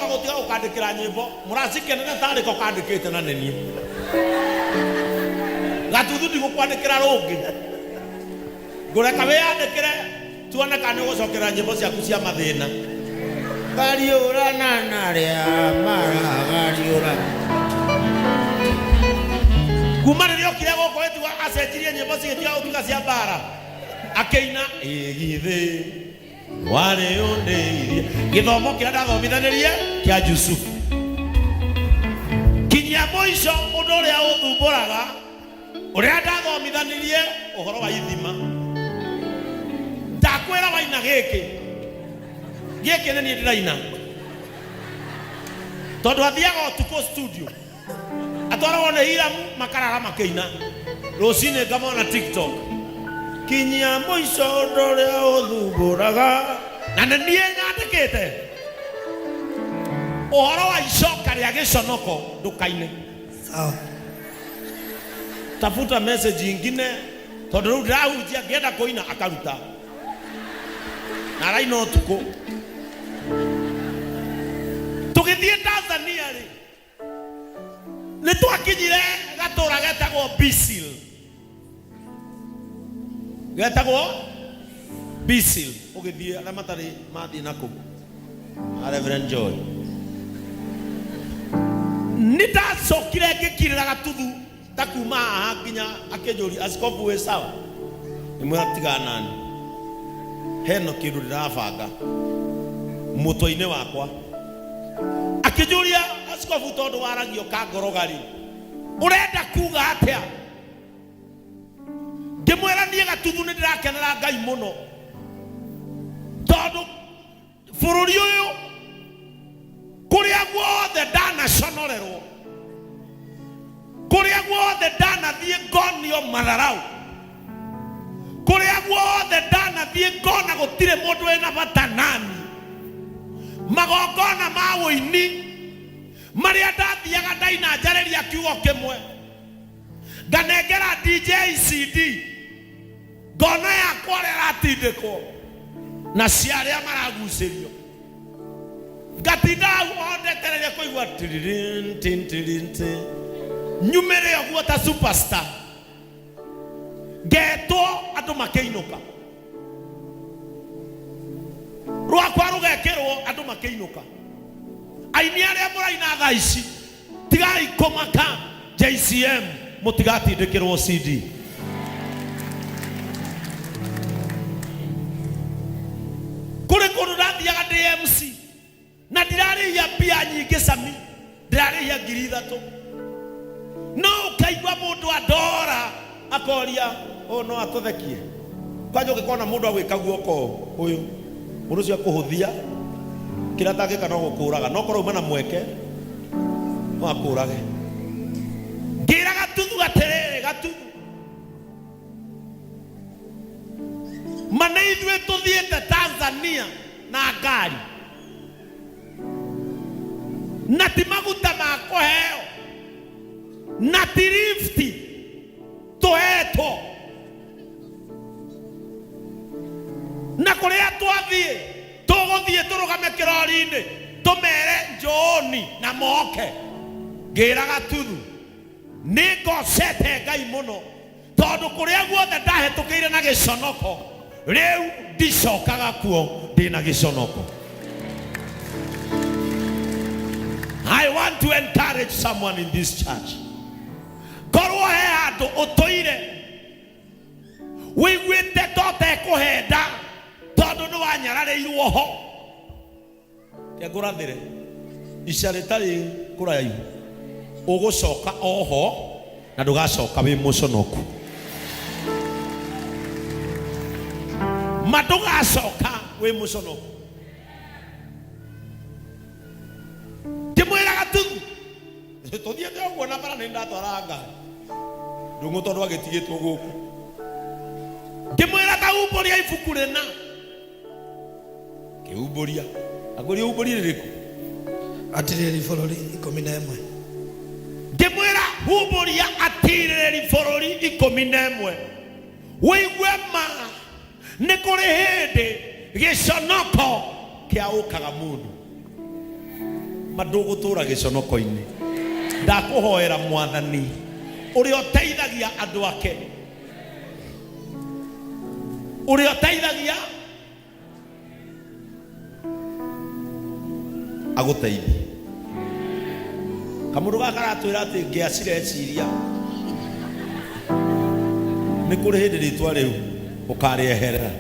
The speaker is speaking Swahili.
gutiga ukandikira nyimbo muracike nene tari ko kandikite na neni Gatuthu ndigukwandikira rungi ngureka wiyandikire tuone kana ugocokera nyimbo ciaku cia mathina gariura na ria mara gariura kumaririo kire goko etuga acenjirie nyimbo cigitiga utuga cia mbara akeina igithe wale onde githomo kia ndathomithanirie kia Yusufu Kinyia Muico undu uria uthumburaga uria ndathomithanirie uhoro wa ithima ndakwira waina giki nini ndiraina tondu athiaga utuko studio atwaragwo ni Hiramu makarara makeina rucini ngamona TikTok Kinyia Muico undu uria uthumburaga na nie nyandikite uhoro wa icoka ria giconoko ndukaine sawa tafuta message ingine tondu riu ndirahunjia ngienda kuina akaruta na raina utuko tugithie Tanzania ri ni twakinyire gatura getagwo Bisil ugithie ala matari mathi nako Reverend Joy nitacokire ngikirira Gatuthu takuma haha nginya akenjuri askofu we sawa nimwe atiga nani heno kindu ndirabanga mutwe-ini wakwa akenjuria askofu tondu waragio ka ngorogari urenda kuga atia ndimwira nie Gatuthu ni ndirakenera Ngai muno tondu bururi uyu kuria guothe ndanaconorerwo kuria guothe ndanathie ngonio matharau kuria guothe ndanathie ngona gutire mundu wina bata nani magongona ma woini maria ndathiaga ndaina njariria kiugo kimwe nganengera DJ CD ngona yakwa ratindikwo na ciaria maragucirio ngatinda ondetereria kuigua tiririnte nyumere yaguo ta superstar geto andu makeinuka rwakwa rugekirwo andu makeinuka aini aria muraina thaa ici tigai komaka JCM mutigatindikirwo CD kuri kundu ndathiaga DMC na ndirarihia mbia nyingi cami ndirarihia 3,000 no ukaigua mundu adora akoria no atuthekie kwanyo gikona mundu agwika guoko uyu mundu cia kuhuthia kira tangika no gukuraga no korwo mana mweke no akurage ngira Gatuthu atiriri Gatuthu mana ithwe tuthiete Tanzania na ngari na ti maguta ma kuheo na ti lifti tuhetwo na kuria twathie tuguthie turugame kirori-ini tumere njooni na moke ngira Gatuthu ni ngocete Ngai muno tondu kuria guothe ndahetukiire na giconoko riu ndicokaga kuo ndina giconoko. I want to encourage someone in this church. Korwo he andu utoire wiguite tote kuhenda tondu ni wanyarareirwo ho ngurathire icaritari kuraihu ugucoka oho na ndugacoka wi muconoku madugacoka wi muconoku ndimwira Gatuthu tuthiete uguo na bara ni ndatwara ngari ndungu tondu agitigitwo guku ndimwira kaumburia ibuku rina kiumburia aguri umburia ririku atiriri bururi 11 ndimwira humburia atiriri bururi 11 wiigwe ma ni kuri hindi giconoko kia ukaga mundu Madugutura giconoko-ini. Ndakuhoera Mwathani uria uteithagia andu ake, uria uteithagia aguteithi. Kamundu gaka garatwira ati ngiacireciria ni kuri hindi ritwa riu ukarieherera